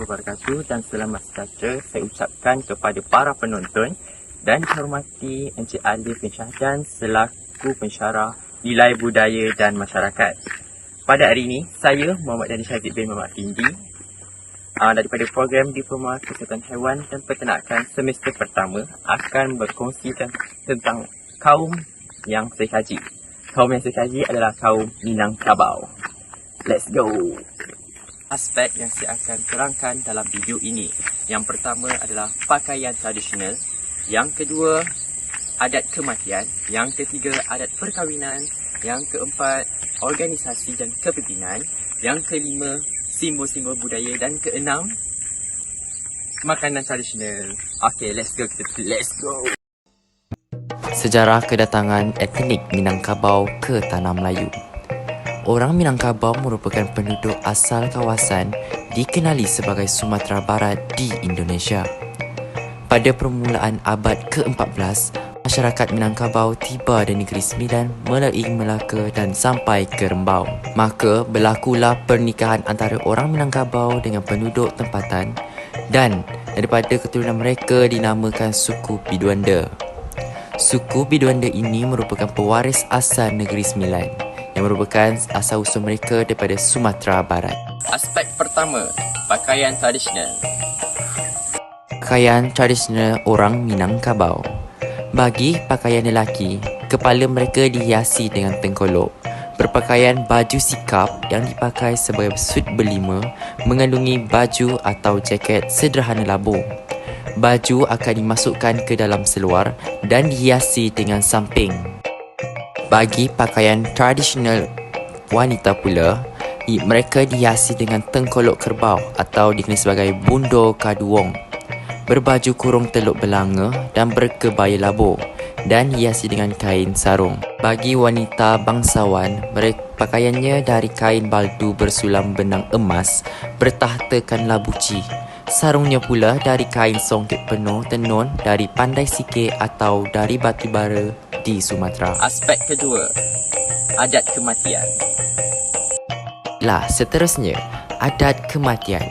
wabarakatuh dan selamat sejahtera saya ucapkan kepada para penonton dan dihormati Encik Alif bin Syahdan selaku pensyarah Nilai Budaya dan Masyarakat. Pada hari ini, saya Muhammad Dani Syahid bin Muhammad Tindi daripada program Diploma Kesihatan Haiwan dan Peternakan semester pertama akan berkongsi tentang kaum yang saya kaji. Kaum yang saya kaji adalah kaum Minangkabau. Let's go! Aspek yang saya akan terangkan dalam video ini. Yang pertama adalah pakaian tradisional. Yang kedua, adat kematian. Yang ketiga, adat perkahwinan. Yang keempat, organisasi dan kepimpinan. Yang kelima, simbol-simbol budaya. Dan keenam, makanan tradisional. Okay, let's go. Sejarah kedatangan etnik Minangkabau ke Tanah Melayu. Orang Minangkabau merupakan penduduk asal kawasan dikenali sebagai Sumatera Barat di Indonesia. Pada permulaan abad ke-14, masyarakat Minangkabau tiba di Negeri Sembilan melalui Melaka dan sampai ke Rembau. Maka berlakulah pernikahan antara orang Minangkabau dengan penduduk tempatan dan daripada keturunan mereka dinamakan suku Biduanda. Suku Biduanda ini merupakan pewaris asal Negeri Sembilan yang merupakan asal-usul mereka daripada Sumatera Barat. Aspek pertama, pakaian tradisional. Pakaian tradisional orang Minangkabau. Bagi pakaian lelaki, kepala mereka dihiasi dengan tengkolok. Berpakaian baju sikap yang dipakai sebagai sut berlima mengandungi baju atau jaket sederhana labuh. Baju akan dimasukkan ke dalam seluar dan dihiasi dengan samping. Bagi pakaian tradisional wanita pula, mereka dihiasi dengan tengkolok kerbau atau dikenali sebagai bundo kaduong, berbaju kurung teluk belanga dan berkebaya labuh dan hiasi dengan kain sarung. Bagi wanita bangsawan, pakaiannya dari kain baldu bersulam benang emas bertahtakan labuci. Sarungnya pula dari kain songket penuh tenun dari Pandai Sike atau dari batu bara di Sumatera. Aspek kedua, adat kematian. Seterusnya, adat kematian.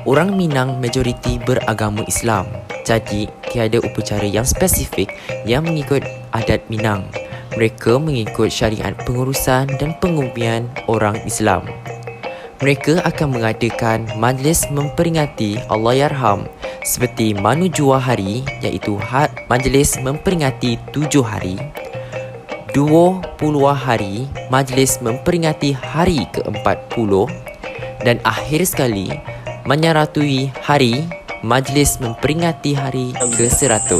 Orang Minang majoriti beragama Islam. Jadi, tiada upacara yang spesifik yang mengikut adat Minang. Mereka mengikut syariat pengurusan dan pengumian orang Islam. Mereka akan mengadakan majlis memperingati Allahyarham seperti Manujua Hari, iaitu majlis memperingati 7 hari, 20 hari, majlis memperingati hari ke-40 dan akhir sekali menyeratui hari majlis memperingati hari ke-100.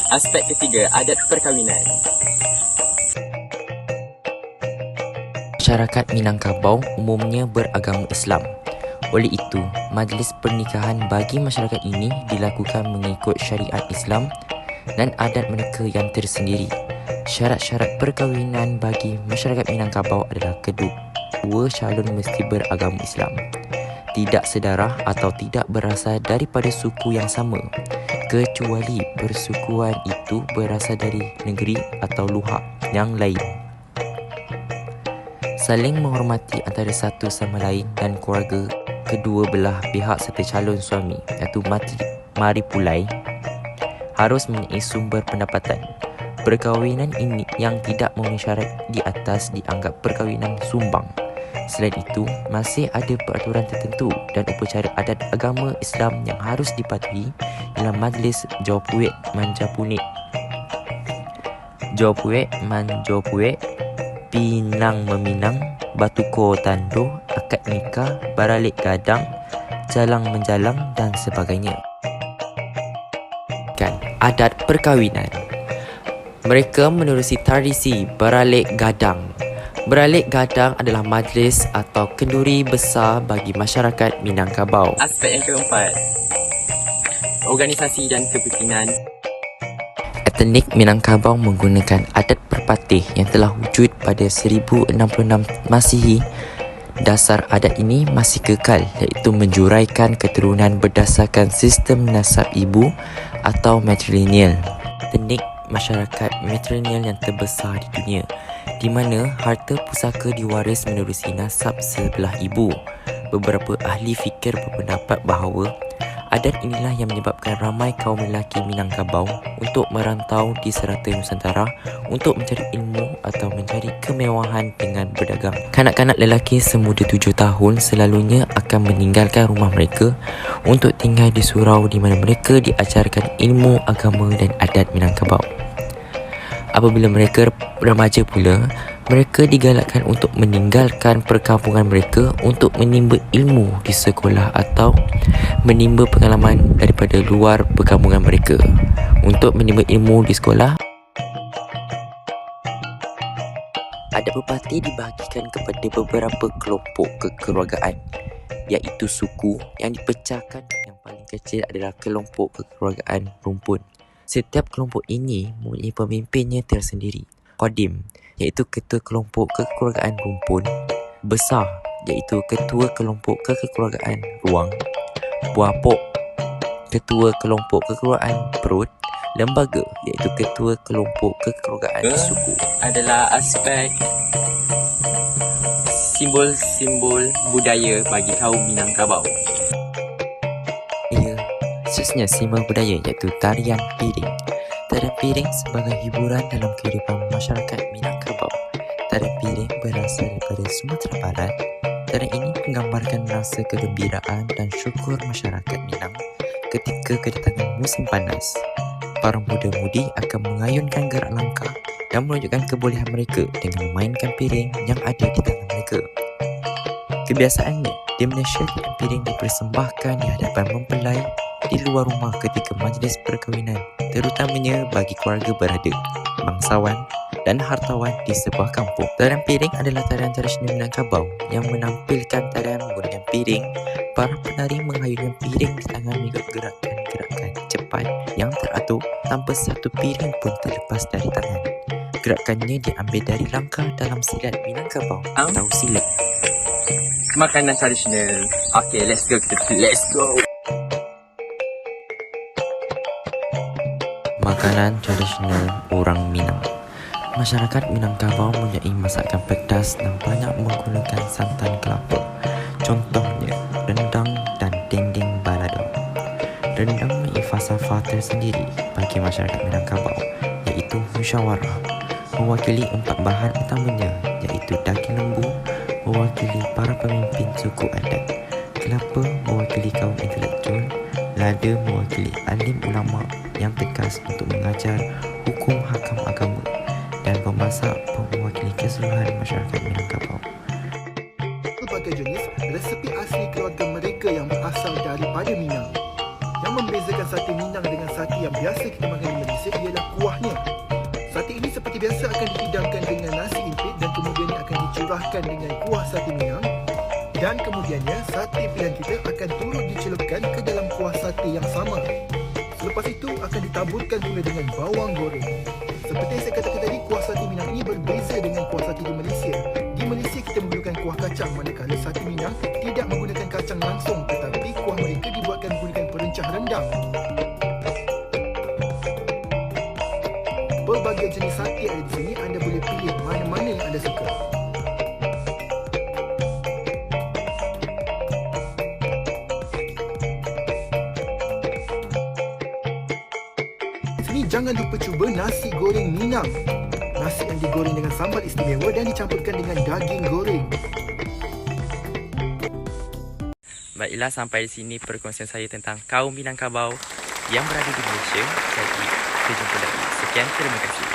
Aspek ketiga, adat perkahwinan. Masyarakat Minangkabau umumnya beragama Islam. Oleh itu, majlis pernikahan bagi masyarakat ini dilakukan mengikut syariat Islam dan adat mereka yang tersendiri. Syarat-syarat perkahwinan bagi masyarakat Minangkabau adalah kedua calon mesti beragama Islam, tidak sedarah atau tidak berasal daripada suku yang sama, kecuali persukuan itu berasal dari negeri atau luhak yang lain. Saling menghormati antara satu sama lain dan keluarga kedua belah pihak serta calon suami, iaitu mari pulai, harus mempunyai sumber pendapatan. Perkahwinan ini yang tidak memenuhi syarat di atas dianggap perkahwinan sumbang. Selain itu, masih ada peraturan tertentu dan upacara adat agama Islam yang harus dipatuhi dalam majlis Jopuek Manjapunik, Pinang Meminang, Batuko Tando, Akad Nikah, Baralik Gadang, Jalang Menjalang dan sebagainya. Adat perkahwinan. Mereka menerusi tradisi Baralik Gadang. Baralik Gadang adalah majlis atau kenduri besar bagi masyarakat Minangkabau. Aspek yang keempat, organisasi dan kepimpinan. Etnik Minangkabau menggunakan adat perpatih yang telah wujud pada 1066 Masihi. Dasar adat ini masih kekal, iaitu menjuraikan keturunan berdasarkan sistem nasab ibu atau matrilineal. Etnik masyarakat matrilineal yang terbesar di dunia, di mana harta pusaka diwaris menerusi nasab sebelah ibu. Beberapa ahli fikir berpendapat bahawa Adat inilah yang menyebabkan ramai kaum lelaki Minangkabau untuk merantau di serata Nusantara untuk mencari ilmu atau mencari kemewahan dengan berdagang. Kanak-kanak lelaki semuda 7 tahun selalunya akan meninggalkan rumah mereka untuk tinggal di surau di mana mereka diajarkan ilmu agama dan adat Minangkabau. Apabila mereka remaja pula, mereka digalakkan untuk meninggalkan perkampungan mereka untuk menimba ilmu di sekolah atau menimba pengalaman daripada luar perkampungan mereka. Untuk menimba ilmu di sekolah, adat berparti dibahagikan kepada beberapa kelompok kekeluargaan, iaitu suku yang dipecahkan. Yang paling kecil adalah kelompok kekeluargaan rumpun. Setiap kelompok ini mempunyai pemimpinnya tersendiri. Qadim, iaitu ketua kelompok kekeluargaan rumpun. Besar, iaitu ketua kelompok kekeluargaan ruang. Buapok, ketua kelompok kekeluargaan perut. Lembaga, iaitu ketua kelompok kekeluargaan suku. Adalah aspek simbol-simbol budaya bagi kaum Minangkabau. Ya, khususnya simbol budaya iaitu tarian piring. Tarian piring sebagai hiburan dalam kehidupan masyarakat Minangkabau. Tarian piring berasal daripada Sumatera Barat. Tarian ini menggambarkan rasa kegembiraan dan syukur masyarakat Minang ketika kedatangan musim panas. Para muda-mudi akan mengayunkan gerak langkah dan menunjukkan kebolehan mereka dengan memainkan piring yang ada di tangan mereka. Kebiasaannya, di Malaysia tarian piring dipersembahkan di hadapan mempelai di luar rumah ketika majlis perkahwinan, terutamanya bagi keluarga berada, bangsawan dan hartawan di sebuah kampung. Tarian piring adalah tarian tradisional Minangkabau yang menampilkan tarian menggunakan piring. Para penari menghayunkan piring di tangan mengikut gerakan-gerakan cepat yang teratur tanpa satu piring pun terlepas dari tangan. Gerakannya diambil dari langkah dalam silat Minangkabau atau silat. Makanan tradisional. Okay, let's go. Makanan tradisional orang Minang. Masyarakat Minangkabau mempunyai masakan pedas dan banyak menggunakan santan kelapa. Contohnya, rendang dan dendeng balado. Rendang mempunyai falsafah tersendiri bagi masyarakat Minangkabau, iaitu musyawarah. Mewakili 4 bahan utamanya, iaitu daging lembu, mewakili para pemimpin suku adat. Kelapa mewakili kaum intelektual. Lada mewakili alim ulama yang tegas untuk mengajar hukum hakam agama, dan pemasak mewakili keseluruhan masyarakat Minangkabau. Pelbagai jenis resepi asli keluarga mereka yang berasal daripada Minang. Yang membezakan sate Minang dengan sate yang biasa kita makan di Malaysia ialah kuahnya. Sate ini seperti biasa akan dihidangkan dengan nasi impit dan kemudiannya akan dicurahkan dengan kuah sate Minang. Dan kemudiannya sate pilihan kita akan turut dicelupkan ke dalam kuah sate yang sama. Selepas itu akan ditaburkan pula dengan bawang goreng. Seperti yang saya katakan tadi, kuah sate Minang ini berbeza dengan kuah sate di Malaysia. Di Malaysia kita menggunakan kuah kacang, manakala sate Minang tidak menggunakan kacang langsung, tetapi kuah mereka dibuatkan menggunakan perencah rendang. Pelbagai jenis sate ada di sini, anda boleh pilih mana-mana yang anda suka. Jangan lupa cuba nasi goreng Minang. Nasi yang digoreng dengan sambal istimewa dan dicampurkan dengan daging goreng. Baiklah, sampai di sini perkongsian saya tentang kaum Minangkabau yang berada di Malaysia. Jadi, kita jumpa lagi. Sekian, terima kasih.